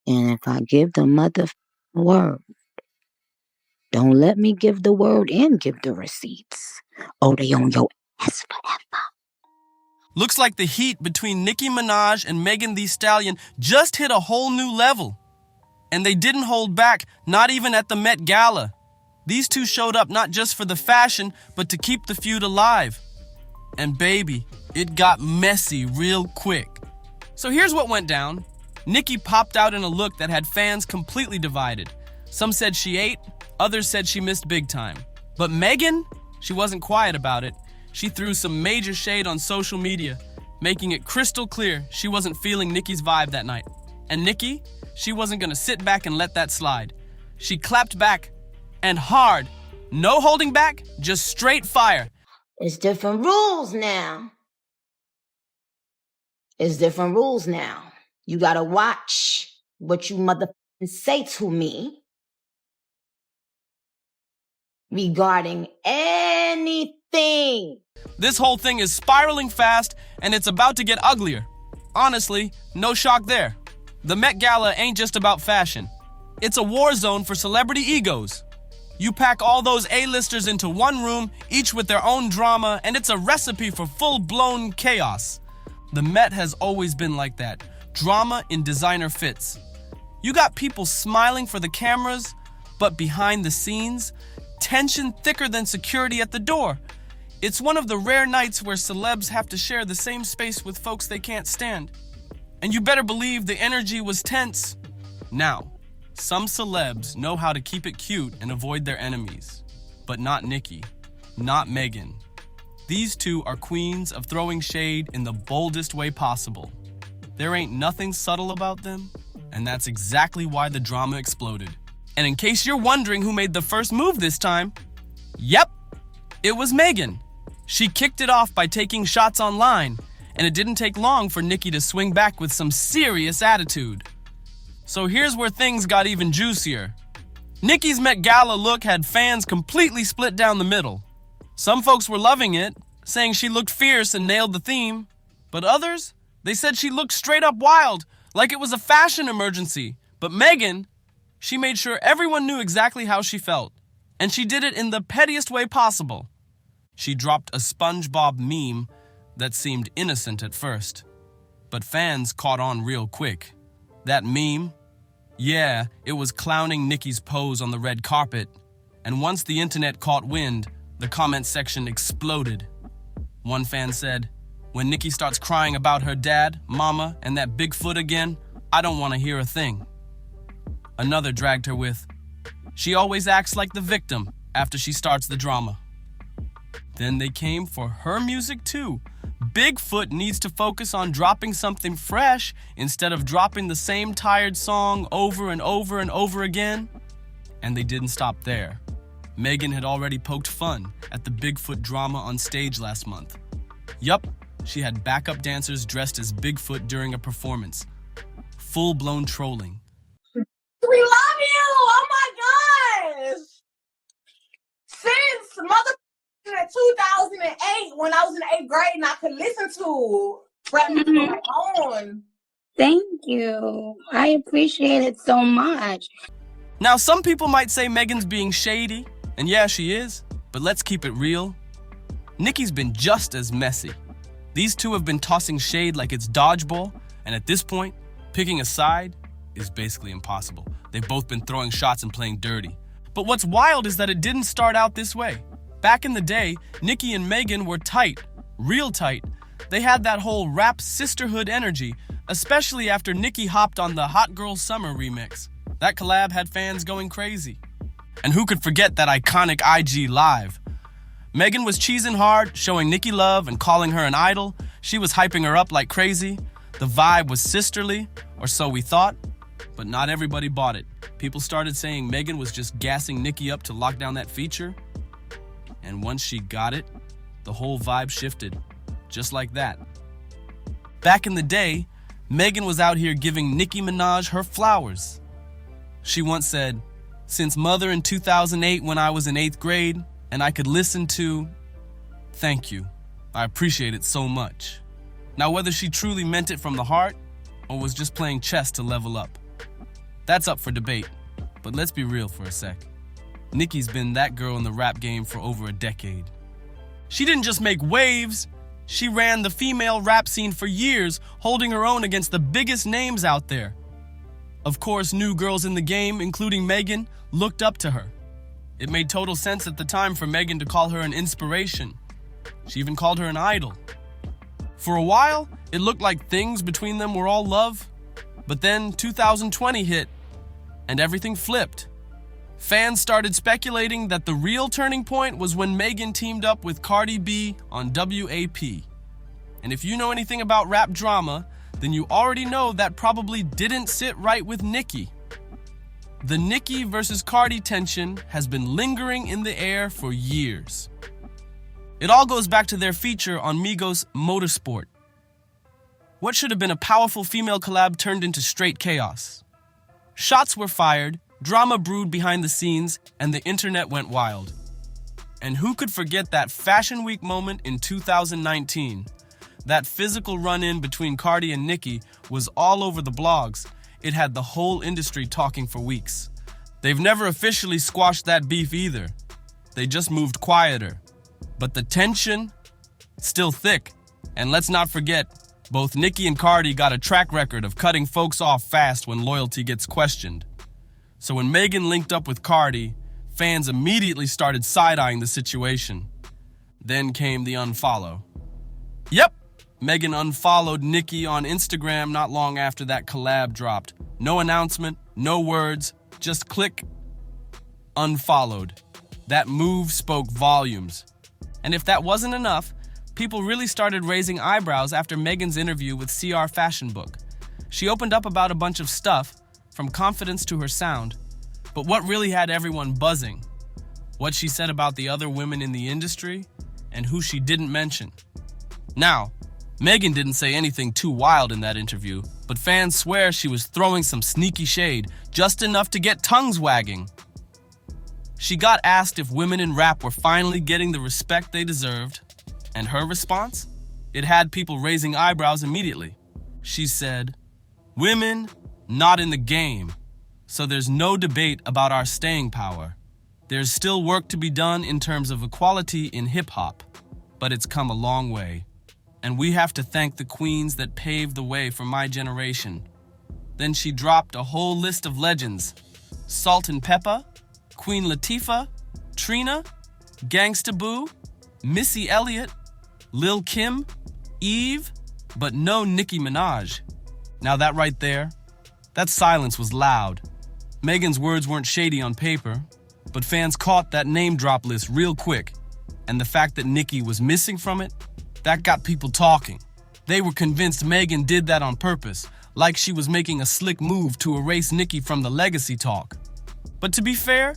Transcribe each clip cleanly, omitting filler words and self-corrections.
And if I give the mother word, don't let me give the word and give the receipts. Oh, they on your ass forever. Looks like the heat between Nicki Minaj and Megan Thee Stallion just hit a whole new level. And they didn't hold back, not even at the Met Gala. These two showed up not just for the fashion, but to keep the feud alive. And baby, it got messy real quick. So here's what went down. Nicki popped out in a look that had fans completely divided. Some said she ate, others said she missed big time. But Megan, she wasn't quiet about it. She threw some major shade on social media, making it crystal clear she wasn't feeling Nicki's vibe that night. And Nicki, she wasn't gonna sit back and let that slide. She clapped back, and hard. No holding back, just straight fire. It's different rules now. It's different rules now. You gotta watch what you motherfucking say to me regarding anything. This whole thing is spiraling fast, and it's about to get uglier. Honestly, no shock there. The Met Gala ain't just about fashion. It's a war zone for celebrity egos. You pack all those A-listers into one room, each with their own drama, and it's a recipe for full-blown chaos. The Met has always been like that. Drama in designer fits. You got people smiling for the cameras, but behind the scenes, tension thicker than security at the door. It's one of the rare nights where celebs have to share the same space with folks they can't stand. And you better believe the energy was tense. Now, some celebs know how to keep it cute and avoid their enemies. But not Nicki, not Megan. These two are queens of throwing shade in the boldest way possible. There ain't nothing subtle about them, and that's exactly why the drama exploded. And in case you're wondering who made the first move this time, yep, it was Megan. She kicked it off by taking shots online, and it didn't take long for Nicki to swing back with some serious attitude. So here's where things got even juicier. Nicki's Met Gala look had fans completely split down the middle. Some folks were loving it, saying she looked fierce and nailed the theme. But others, they said she looked straight up wild, like it was a fashion emergency. But Megan, she made sure everyone knew exactly how she felt. And she did it in the pettiest way possible. She dropped a SpongeBob meme that seemed innocent at first. But fans caught on real quick. That meme? Yeah, it was clowning Nicki's pose on the red carpet. And once the internet caught wind, the comment section exploded. One fan said, "When Nicki starts crying about her dad, mama, and that Bigfoot again, I don't want to hear a thing." Another dragged her with, "She always acts like the victim after she starts the drama." Then they came for her music too. Bigfoot needs to focus on dropping something fresh instead of dropping the same tired song over and over and over again. And they didn't stop there. Megan had already poked fun at the Bigfoot drama on stage last month. Yup, she had backup dancers dressed as Bigfoot during a performance. Full-blown trolling. We love you! Oh my gosh! Since in 2008, when I was in 8th grade and I could listen to rap music on my own. Thank you. I appreciate it so much. Now, some people might say Megan's being shady, and yeah, she is, but let's keep it real. Nicki's been just as messy. These two have been tossing shade like it's dodgeball, and at this point, picking a side is basically impossible. They've both been throwing shots and playing dirty. But what's wild is that it didn't start out this way. Back in the day, Nicki and Megan were tight, real tight. They had that whole rap sisterhood energy, especially after Nicki hopped on the Hot Girl Summer remix. That collab had fans going crazy. And who could forget that iconic IG Live? Megan was cheesing hard, showing Nicki love and calling her an idol. She was hyping her up like crazy. The vibe was sisterly, or so we thought, but not everybody bought it. People started saying Megan was just gassing Nicki up to lock down that feature. And once she got it, the whole vibe shifted, just like that. Back in the day, Megan was out here giving Nicki Minaj her flowers. She once said, "Since Mother in 2008 when I was in 8th grade, and I could listen to, thank you. I appreciate it so much." Now, whether she truly meant it from the heart, or was just playing chess to level up, That's up for debate. But let's be real for a sec. Nicki's been that girl in the rap game for over a decade. She didn't just make waves, she ran the female rap scene for years, holding her own against the biggest names out there. Of course, new girls in the game, including Megan, looked up to her. It made total sense at the time for Megan to call her an inspiration. She even called her an idol. For a while, it looked like things between them were all love, but then 2020 hit, and everything flipped. Fans started speculating that the real turning point was when Megan teamed up with Cardi B on WAP. And if you know anything about rap drama, then you already know that probably didn't sit right with Nicki. The Nicki versus Cardi tension has been lingering in the air for years. It all goes back to their feature on Migos' Motorsport. What should have been a powerful female collab turned into straight chaos. Shots were fired, drama brewed behind the scenes, and the internet went wild. And who could forget that Fashion Week moment in 2019? That physical run-in between Cardi and Nicki was all over the blogs. It had the whole industry talking for weeks. They've never officially squashed that beef either. They just moved quieter. But the tension, still thick. And let's not forget, both Nicki and Cardi got a track record of cutting folks off fast when loyalty gets questioned. So when Megan linked up with Cardi, fans immediately started side-eyeing the situation. Then came the unfollow. Yep, Megan unfollowed Nicki on Instagram not long after that collab dropped. No announcement, no words, just click, unfollowed. That move spoke volumes. And if that wasn't enough, people really started raising eyebrows after Megan's interview with CR Fashion Book. She opened up about a bunch of stuff, from confidence to her sound. But what really had everyone buzzing? What she said about the other women in the industry, and who she didn't mention. Now, Megan didn't say anything too wild in that interview, but fans swear she was throwing some sneaky shade, just enough to get tongues wagging. She got asked if women in rap were finally getting the respect they deserved, and her response? It had people raising eyebrows immediately. She said, "Women, not in the game, so there's no debate about our staying power. There's still work to be done in terms of equality in hip-hop, but it's come a long way. And we have to thank the queens that paved the way for my generation." Then she dropped a whole list of legends. Salt and Peppa, Queen Latifah, Trina, Gangsta Boo, Missy Elliott, Lil Kim, Eve, but no Nicki Minaj. Now that right there, that silence was loud. Megan's words weren't shady on paper, but fans caught that name drop list real quick. And the fact that Nicki was missing from it, that got people talking. They were convinced Megan did that on purpose, like she was making a slick move to erase Nicki from the legacy talk. But to be fair,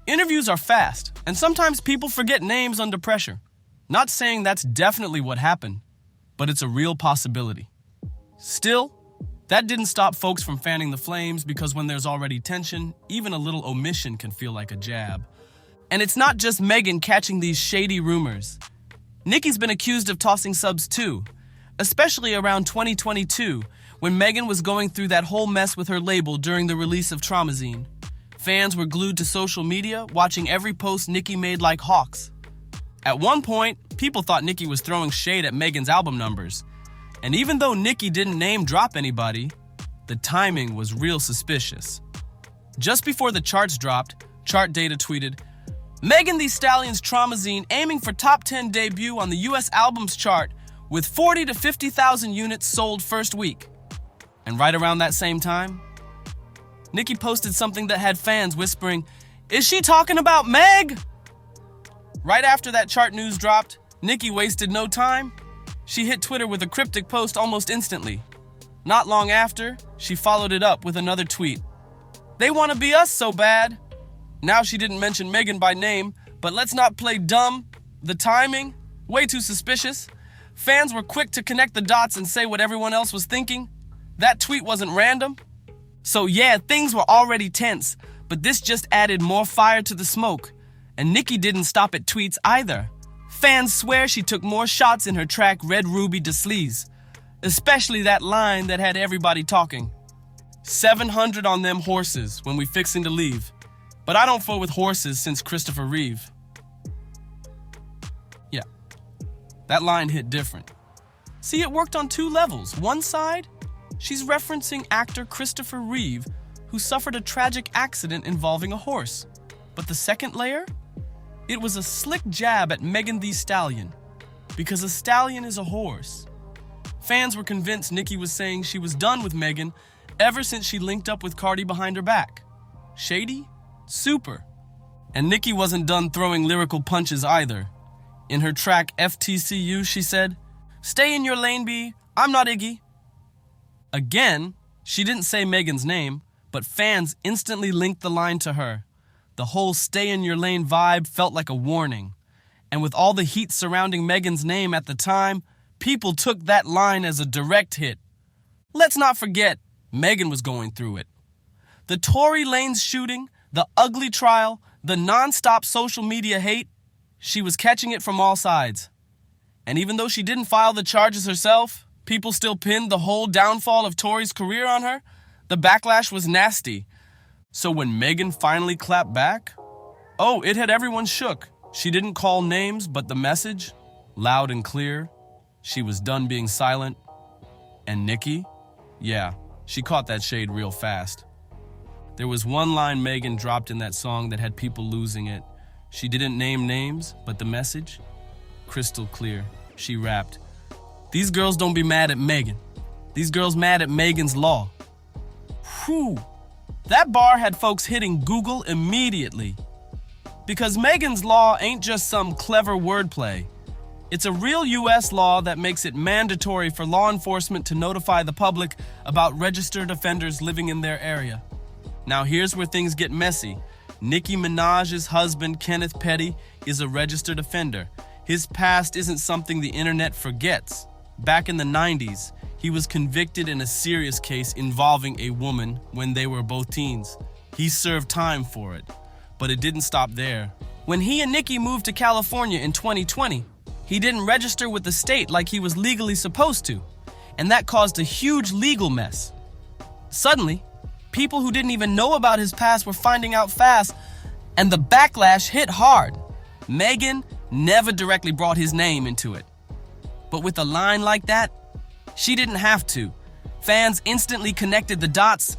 interviews are fast, and sometimes people forget names under pressure. Not saying that's definitely what happened, but it's a real possibility. Still, that didn't stop folks from fanning the flames, because when there's already tension, even a little omission can feel like a jab. And it's not just Megan catching these shady rumors. Nicki's been accused of tossing subs too, especially around 2022, when Megan was going through that whole mess with her label during the release of Traumazine. Fans were glued to social media, watching every post Nicki made like hawks. At one point, people thought Nicki was throwing shade at Megan's album numbers. And even though Nicki didn't name drop anybody, the timing was real suspicious. Just before the charts dropped, Chart Data tweeted, "Megan Thee Stallion's Traumazine aiming for top 10 debut on the US albums chart with 40 to 50,000 units sold first week." And right around that same time, Nicki posted something that had fans whispering, "Is she talking about Meg?" Right after that chart news dropped, Nicki wasted no time. She hit Twitter with a cryptic post almost instantly. Not long after, she followed it up with another tweet. "They want to be us so bad." Now she didn't mention Megan by name, but let's not play dumb. The timing, way too suspicious. Fans were quick to connect the dots and say what everyone else was thinking. That tweet wasn't random. So yeah, things were already tense, but this just added more fire to the smoke. And Nicki didn't stop at tweets either. Fans swear she took more shots in her track Red Ruby de Sleaze, especially that line that had everybody talking. 700 on them horses when we fixing to leave. But I don't fool with horses since Christopher Reeve. Yeah, that line hit different. See, it worked on two levels. One side, she's referencing actor Christopher Reeve, who suffered a tragic accident involving a horse. But the second layer? It was a slick jab at Megan Thee Stallion, because a stallion is a horse. Fans were convinced Nicki was saying she was done with Megan ever since she linked up with Cardi behind her back. Shady? Super. And Nicki wasn't done throwing lyrical punches either. In her track FTCU, she said, "Stay in your lane, B. I'm not Iggy." Again, she didn't say Megan's name, but fans instantly linked the line to her. The whole stay in your lane vibe felt like a warning. And with all the heat surrounding Megan's name at the time, people took that line as a direct hit. Let's not forget, Megan was going through it. The Tory Lanez shooting, the ugly trial, the non-stop social media hate, she was catching it from all sides. And even though she didn't file the charges herself, people still pinned the whole downfall of Tory's career on her. The backlash was nasty. So when Megan finally clapped back, oh, it had everyone shook. She didn't call names, but the message, loud and clear, she was done being silent. And Nicki? Yeah, she caught that shade real fast. There was one line Megan dropped in that song that had people losing it. She didn't name names, but the message, crystal clear. She rapped, "These girls don't be mad at Megan. These girls mad at Megan's law." Whew. That bar had folks hitting Google immediately. Because Megan's law ain't just some clever wordplay. It's a real US law that makes it mandatory for law enforcement to notify the public about registered offenders living in their area. Now here's where things get messy. Nicki Minaj's husband, Kenneth Petty, is a registered offender. His past isn't something the internet forgets. Back in the 90s, he was convicted in a serious case involving a woman when they were both teens. He served time for it, but it didn't stop there. When he and Nicki moved to California in 2020, he didn't register with the state like he was legally supposed to, and that caused a huge legal mess. Suddenly, people who didn't even know about his past were finding out fast, and the backlash hit hard. Megan never directly brought his name into it. But with a line like that, she didn't have to. Fans instantly connected the dots,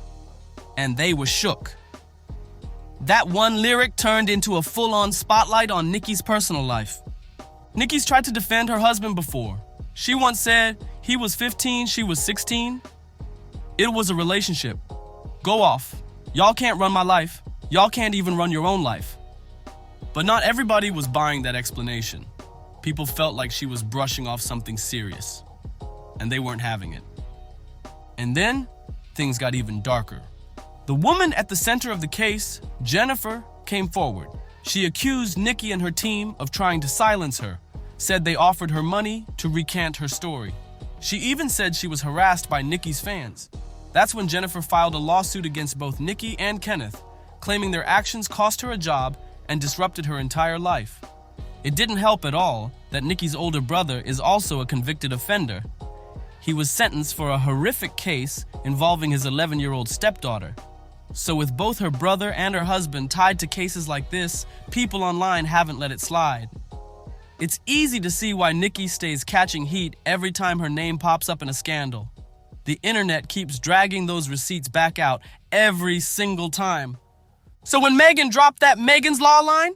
and they were shook. That one lyric turned into a full-on spotlight on Nicki's personal life. Nicki's tried to defend her husband before. She once said he was 15, she was 16. It was a relationship. Go off. Y'all can't run my life. Y'all can't even run your own life. But not everybody was buying that explanation. People felt like she was brushing off something serious, and they weren't having it. And then, things got even darker. The woman at the center of the case, Jennifer, came forward. She accused Nicki and her team of trying to silence her, said they offered her money to recant her story. She even said she was harassed by Nicki's fans. That's when Jennifer filed a lawsuit against both Nicki and Kenneth, claiming their actions cost her a job and disrupted her entire life. It didn't help at all that Nicki's older brother is also a convicted offender. He was sentenced for a horrific case involving his 11-year-old stepdaughter. So with both her brother and her husband tied to cases like this, people online haven't let it slide. It's easy to see why Nicki stays catching heat every time her name pops up in a scandal. The internet keeps dragging those receipts back out every single time. So when Megan dropped that Megan's Law line,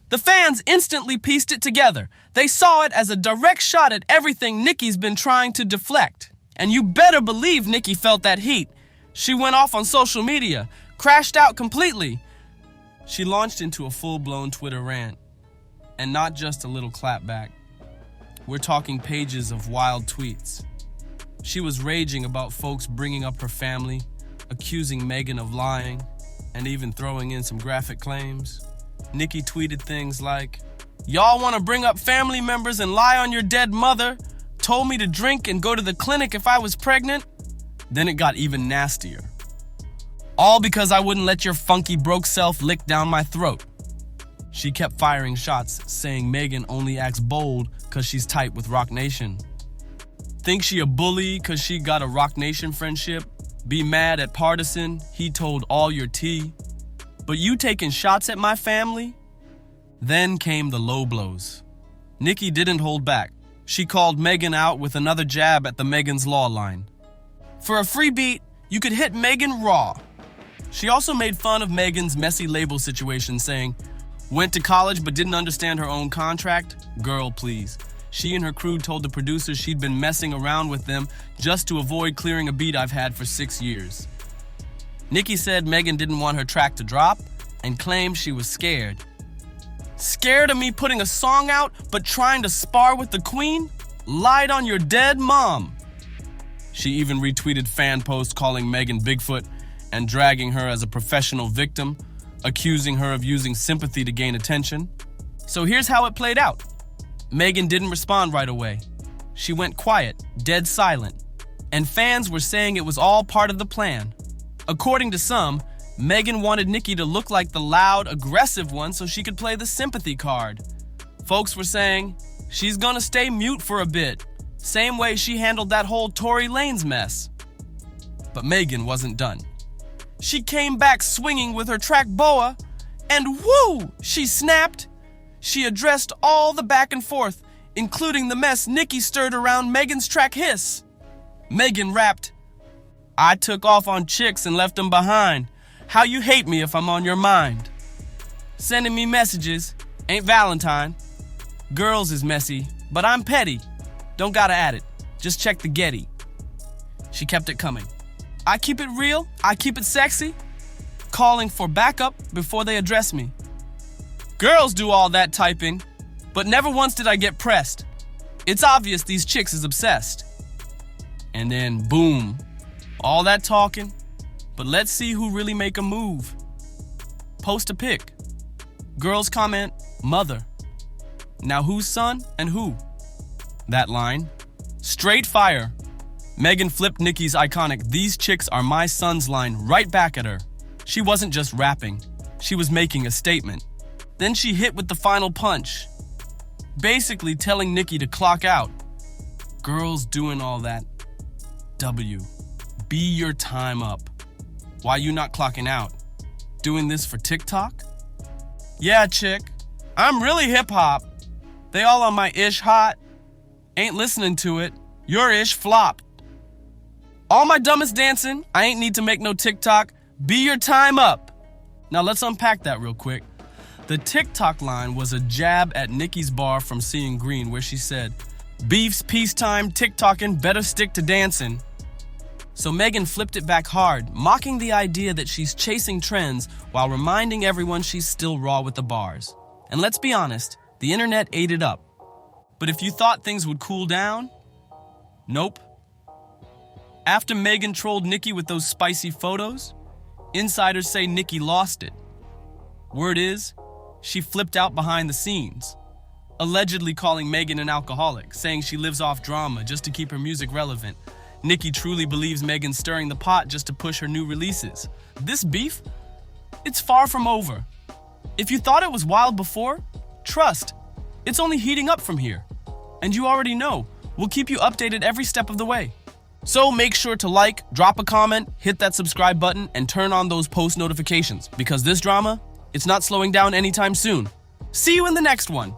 the fans instantly pieced it together. They saw it as a direct shot at everything Nicki's been trying to deflect. And you better believe Nicki felt that heat. She went off on social media, crashed out completely. She launched into a full-blown Twitter rant. And not just a little clapback. We're talking pages of wild tweets. She was raging about folks bringing up her family, accusing Megan of lying, and even throwing in some graphic claims. Nicki tweeted things like, "Y'all want to bring up family members and lie on your dead mother? Told me to drink and go to the clinic if I was pregnant?" Then it got even nastier. "All because I wouldn't let your funky broke self lick down my throat." She kept firing shots, saying Megan only acts bold because she's tight with Roc Nation. Think she a bully because she got a Roc Nation friendship? Be mad at partisan, he told all your tea. But you taking shots at my family? Then came the low blows. Nicki didn't hold back. She called Megan out with another jab at the Megan's Law line. For a free beat, you could hit Megan raw. She also made fun of Megan's messy label situation, saying, went to college but didn't understand her own contract? Girl, please. She and her crew told the producers she'd been messing around with them just to avoid clearing a beat I've had for 6 years. Nicki said Megan didn't want her track to drop and claimed she was scared. Scared of me putting a song out but trying to spar with the queen? Lied on your dead mom. She even retweeted fan posts calling Megan Bigfoot and dragging her as a professional victim, accusing her of using sympathy to gain attention. So here's how it played out. Megan didn't respond right away. She went quiet, dead silent, and fans were saying it was all part of the plan. According to some, Megan wanted Nicki to look like the loud, aggressive one so she could play the sympathy card. Folks were saying, she's gonna stay mute for a bit, same way she handled that whole Tory Lanez mess. But Megan wasn't done. She came back swinging with her track Boa, and woo, she snapped. She addressed all the back and forth, including the mess Nicki stirred around Megan's track Hiss. Megan rapped, I took off on chicks and left them behind. How you hate me if I'm on your mind. Sending me messages, ain't Valentine. Girls is messy, but I'm petty. Don't gotta add it, just check the Getty. She kept it coming. I keep it real, I keep it sexy. Calling for backup before they address me. Girls do all that typing, but never once did I get pressed. It's obvious these chicks is obsessed. And then boom, all that talking, but let's see who really make a move. Post a pic. Girls comment, mother. Now whose son and who? That line. Straight fire. Megan flipped Nicki's iconic "These chicks are my sons" line right back at her. She wasn't just rapping, she was making a statement. Then she hit with the final punch, basically telling Nicki to clock out. Girls doing all that. W. Be your time up. Why you not clocking out? Doing this for TikTok? Yeah, chick. I'm really hip-hop. They all on my ish hot. Ain't listening to it. Your ish flopped. All my dumbest dancing. I ain't need to make no TikTok. Be your time up. Now let's unpack that real quick. The TikTok line was a jab at Nicki's bar from Seeing Green, where she said, beefs, peacetime, TikToking, better stick to dancing. So Megan flipped it back hard, mocking the idea that she's chasing trends while reminding everyone she's still raw with the bars. And let's be honest, the internet ate it up. But if you thought things would cool down, nope. After Megan trolled Nicki with those spicy photos, insiders say Nicki lost it. Word is, she flipped out behind the scenes, allegedly calling Megan an alcoholic, saying she lives off drama just to keep her music relevant. Nicki truly believes Megan's stirring the pot just to push her new releases. This beef? It's far from over. If you thought it was wild before, trust, it's only heating up from here. And you already know, we'll keep you updated every step of the way. So make sure to like, drop a comment, hit that subscribe button, and turn on those post notifications, because this drama, it's not slowing down anytime soon. See you in the next one.